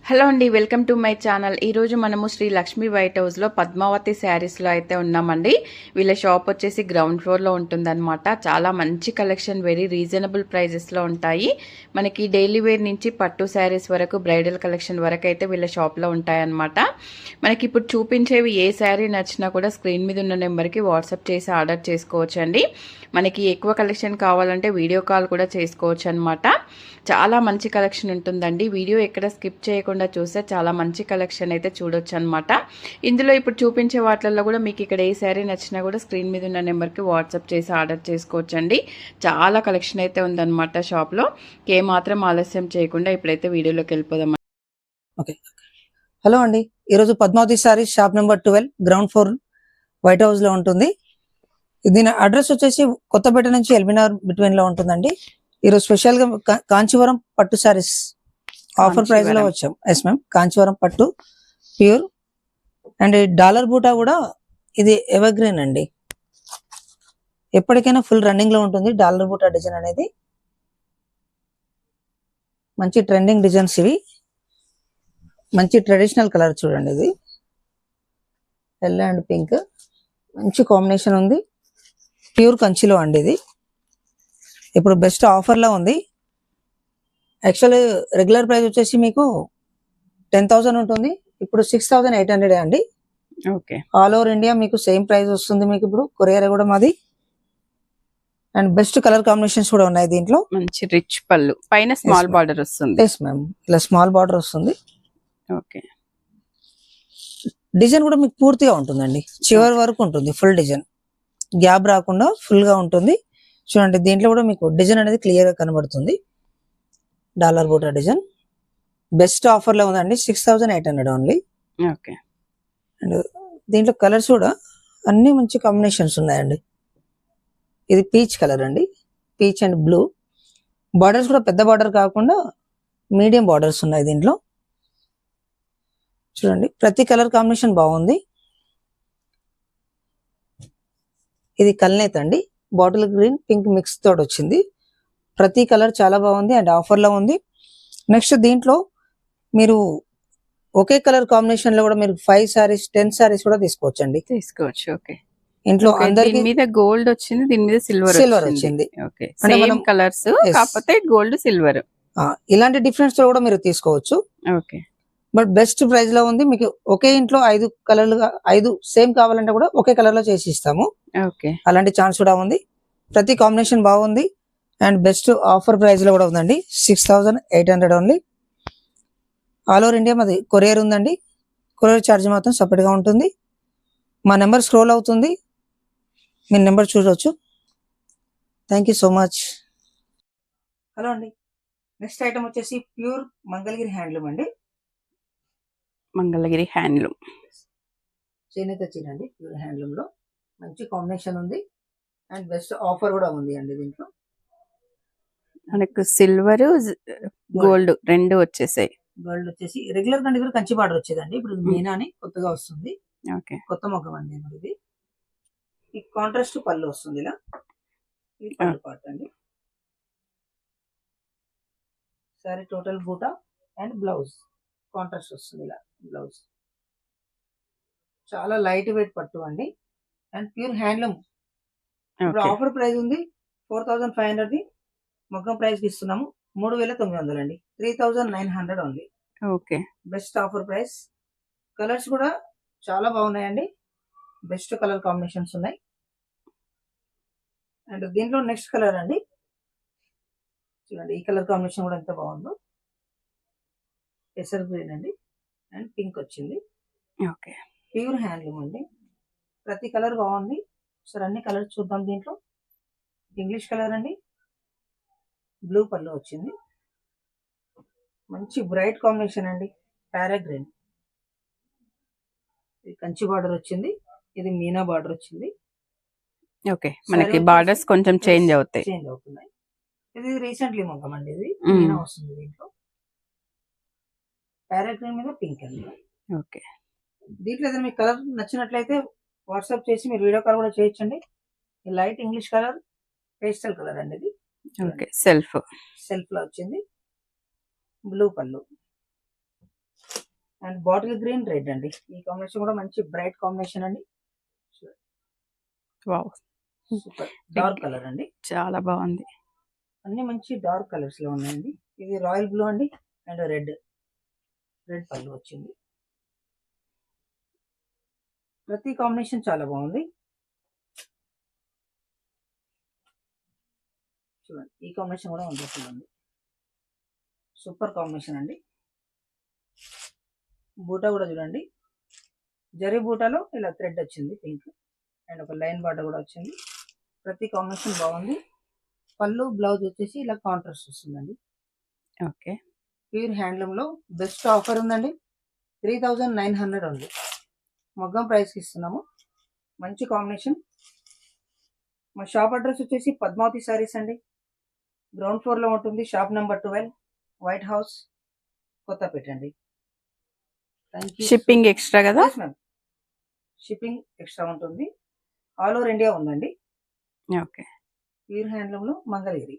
Hello అండి, welcome to my channel. ఈరోజు మనము శ్రీ లక్ష్మీ వైట్ హౌస్లో పద్మావతి శారీస్లో అయితే ఉన్నామండి. వీళ్ళ షాప్ వచ్చేసి గ్రౌండ్ ఫ్లోర్లో ఉంటుందన్నమాట. చాలా మంచి కలెక్షన్, వెరీ రీజనబుల్ ప్రైజెస్లో ఉంటాయి. మనకి డైలీ వేర్ నుంచి పట్టు శారీస్ వరకు, బ్రైడల్ కలెక్షన్ వరకు అయితే వీళ్ళ షాప్లో ఉంటాయన్నమాట. మనకి ఇప్పుడు చూపించేవి ఏ శారీ నచ్చినా కూడా స్క్రీన్ మీద ఉన్న నెంబర్కి వాట్సాప్ చేసి ఆర్డర్ చేసుకోవచ్చండి. మనకి ఎక్కువ కలెక్షన్ కావాలంటే వీడియో కాల్ కూడా చేసుకోవచ్చు అనమాట. చాలా మంచి కలెక్షన్ ఉంటుందండి. వీడియో ఎక్కడ స్కిప్ చేయకుండా చూస్తే చాలా మంచి కలెక్షన్ అయితే చూడొచ్చు అనమాట. ఇందులో ఇప్పుడు చూపించే వాటిల్లో కూడా మీకు ఇక్కడ ఏ శారీ నచ్చినా కూడా స్క్రీన్ మీద ఉన్న నెంబర్కి వాట్సాప్ చేసి ఆర్డర్ చేసుకోవచ్చండి. చాలా కలెక్షన్ అయితే ఉందన్నమాట షాప్లో. మాత్రం ఆలస్యం చేయకుండా ఇప్పుడైతే వీడియోలోకి వెళ్ళిపోదాం. ఓకే, హలో అండి. ఈరోజు Padmavathi sarees shop number 12 ground floor White House లో ఉంటుంది. దీని అడ్రస్ వచ్చేసి కొత్తపేట నుంచి ఎల్బీనగర్ బిట్వీన్ లో ఉంటుందండి. ఈరోజు స్పెషల్ గా కాంచీవరం పట్టు సారీస్ ఆఫర్ ప్రైస్ లో వచ్చాం. ఎస్ మ్యామ్, కాంచీవరం పట్టు ప్యూర్ అండ్ డాలర్ బూటా కూడా ఇది ఎవర్ గ్రీన్ అండి. ఎప్పటికైనా ఫుల్ రన్నింగ్ లో ఉంటుంది డాలర్ బూటా డిజైన్ అనేది. మంచి ట్రెండింగ్ డిజైన్స్ ఇవి. మంచి ట్రెడిషనల్ కలర్ చూడండి, ఇది ఎల్లో అండ్ పింక్ మంచి కాంబినేషన్ ఉంది. ప్యూర్ కంచిలో అండి. ఇది ఇప్పుడు బెస్ట్ ఆఫర్ లో ఉంది. యాక్చువల్లీ రెగ్యులర్ ప్రైస్ వచ్చేసి మీకు 10,000 ఉంటుంది, ఇప్పుడు 6,800 అండి. ఓకే, ఆల్ ఓవర్ ఇండియా మీకు సేమ్ ప్రైస్ వస్తుంది. మీకు ఇప్పుడు కొరియర్ కూడా మాది. అండ్ బెస్ట్ కలర్ కాంబినేషన్స్ కూడా ఉన్నాయి దీంట్లో. మంచి రిచ్ పళ్ళు, పైన స్మాల్ బార్డర్ వస్తుంది. ఎస్ మ్యామ్, ఇలా స్మాల్ బార్డర్ వస్తుంది. ఓకే, డిజైన్ కూడా మీకు పూర్తిగా ఉంటుందండి, చివరి వరకు ఉంటుంది. ఫుల్ డిజైన్, గ్యాప్ రాకుండా ఫుల్ గా ఉంటుంది. చూడండి, దీంట్లో కూడా మీకు డిజైన్ అనేది క్లియర్ గా కనబడుతుంది. డాలర్ బూటా డిజైన్ బెస్ట్ ఆఫర్ లో ఉందండి, 6,800 ఓన్లీ. ఓకే, అండ్ దీంట్లో కలర్స్ కూడా అన్ని మంచి కాంబినేషన్స్ ఉన్నాయండి. ఇది పీచ్ కలర్ అండి, పీచ్ అండ్ బ్లూ. బార్డర్స్ కూడా పెద్ద బార్డర్ కాకుండా మీడియం బార్డర్స్ ఉన్నాయి దీంట్లో. చూడండి, ప్రతి కలర్ కాంబినేషన్ బాగుంది. ఇది కల్నేత్ అండి, బాటిల్ గ్రీన్ పింక్ మిక్స్ తోటి వచ్చింది. ప్రతి కలర్ చాలా బాగుంది అండ్ ఆఫర్ లో ఉంది. నెక్స్ట్ దీంట్లో మీరు ఒకే కలర్ కాంబినేషన్ లో కూడా మీరు 5 సారీస్ 10 సారీస్ కూడా తీసుకోవచ్చండి. తీసుకోవచ్చు. ఓకే, ఇంట్లో అందరికి మీద గోల్డ్ వచ్చింది, దీని మీద సిల్వర్ వచ్చింది. ఓకే, సేమ్ కలర్స్ కాకపోతే గోల్డ్ సిల్వర్. ఇలాంటి డిఫరెన్స్ తో కూడా మీరు తీసుకోవచ్చు. ఓకే, బట్ బెస్ట్ ప్రైస్ లో ఉంది. మీకు ఒకే ఇంట్లో 5 కలర్లుగా 5 సేమ్ కావాలంటే కూడా ఒకే కలర్ లో చేసి ఇస్తాము. ఓకే, అలాంటి ఛాన్స్ కూడా ఉంది. ప్రతి కాంబినేషన్ బాగుంది అండ్ బెస్ట్ ఆఫర్ ప్రైస్ లో కూడా ఉందండి, 6,800 ఓన్లీ. ఆల్ ఓవర్ ఇండియా మాది కొరియర్ ఉందండి. కొరియర్ ఛార్జ్ మాత్రం సపరేట్ గా ఉంటుంది. మా నెంబర్ స్క్రోల్ అవుతుంది, మీ నెంబర్ చూడవచ్చు. Thank you so much. Hello అండి, నెక్స్ట్ ఐటమ్ వచ్చేసి ప్యూర్ మంగళగిరి హ్యాండ్లూమ్ అండి. మంగళగిరి హ్యాండ్లూమ్ చేనేత చీర అండి, ప్యూర్ హ్యాండ్లూమ్ లో మంచి కాంబినేషన్ ఉంది అండ్ బెస్ట్ ఆఫర్ కూడా ఉంది అండి. దీంట్లో మనకు సిల్వర్ గోల్డ్ రెండు వచ్చేసాయి. గోల్డ్ వచ్చేసి రెగ్యులర్ కంటే కూడా కంచి బార్డర్ వచ్చేదండి. ఇప్పుడు మీనా అని కొత్తగా వస్తుంది. ఓకే, కొత్త మొగ్గం అండి ఇది. ఈ కాంట్రాస్ట్ పళ్ళు వస్తుంది ఇలా. ఇది పళ్ళు పార్ట్ అండి. సారీ టోటల్ బూటా అండ్ బ్లౌజ్ కాంట్రాస్ట్ వస్తుంది ఇలా. బ్లౌజ్ చాలా లైట్ వెయిట్ పట్టు అండి అండ్ ప్యూర్ హ్యాండ్లూమ్. ఇప్పుడు ఆఫర్ ప్రైస్ ఉంది 4,500. మొగ్గం ప్రైస్ ఇస్తున్నాము 3,900 అండి, 3,900 only. Okay, best offer price. Colours కూడా చాలా బాగున్నాయండి, బెస్ట్ కలర్ కాంబినేషన్స్ ఉన్నాయి. అండ్ దీంట్లో నెక్స్ట్ కలర్ అండి, చూడండి ఈ కలర్ కాంబినేషన్ కూడా ఎంత బాగుందో. పెసర్ గ్రీన్ అండి అండ్ పింక్ వచ్చింది. ఓకే, ప్యూర్ హ్యాండ్లూమ్ అండి. ప్రతి కలర్ బాగుంది. సరే అన్ని కలర్స్ చూద్దాం. దీంట్లో ఇంగ్లీష్ కలర్ అండి, బ్లూ పళ్ళు వచ్చింది. మంచి బ్రైట్ కాంబినేషన్ అండి, ప్యారా గ్రీన్. ఇది కంచి బార్డర్ వచ్చింది, ఇది మీనా బార్డర్ వచ్చింది. ఓకే, మనకి బార్డర్స్ కొంచెం చేంజ్ అవుతున్నాయి. ఇది రీసెంట్లీ మొగ్గం అండి, ఇది మీనా వస్తుంది. దీంట్లో ప్యారా గ్రీన్ మీద పింక్ అండి. ఓకే, దీంట్లో ఏదైనా మీకు కలర్ నచ్చినట్లయితే వాట్సాప్ చేసి మీరు వీడియో కాల్ కూడా చేయొచ్చండి. Light English colour, pastel colour అండి ఇది. ఓకే, సెల్ఫ్ లో వచ్చింది. బ్లూ పళ్ళు, అండ్ బాటిల్ గ్రీన్ రెడ్ అండి. ఈ కాంబినేషన్ కూడా మంచి బ్రైట్ కాంబినేషన్ అండి. వావ్, సూపర్ డార్క్ కలర్ అండి. చాలా బాగుంది. అన్ని మంచి డార్క్ కలర్స్ లో ఉన్నాయండి. ఇది రాయల్ బ్లూ అండి అండ్ రెడ్ పళ్ళు వచ్చింది. ప్రతి కాంబినేషన్ చాలా బాగుంది. చూడండి ఈ కాంబినేషన్ కూడా ఉంది. సూపర్ కాంబినేషన్ అండి. బూటా కూడా చూడండి, జరీ బూటాలో ఇలా థ్రెడ్ వచ్చింది పింక్ అండ్ ఒక లైన్ బార్డర్ కూడా వచ్చింది. ప్రతి కాంబినేషన్ బాగుంది. పళ్ళు బ్లౌజ్ వచ్చేసి ఇలా కాంట్రాస్ట్ వస్తుందండి. ఓకే, ప్యూర్ హ్యాండ్లూమ్ లో బెస్ట్ ఆఫర్ ఉందండి. 3900 ఉంది. మగ్గం ప్రైస్ కి ఇస్తున్నాము. మంచి కాంబినేషన్. మా షాప్ అడ్రస్ వచ్చేసి పద్మావతి సారీస్ అండి. గ్రౌండ్ ఫ్లోర్ లో ఉంటుంది. Shop number 12, White House, Kothapet అండి. షిప్పింగ్ ఎక్స్ట్రా కదా? షిప్పింగ్ ఎక్స్ట్రా ఉంటుంది. ఆల్ ఓవర్ ఇండియా ఉందండి. ఓకే. ప్యూర్ హ్యాండ్లూమ్ లో మంగళగిరి.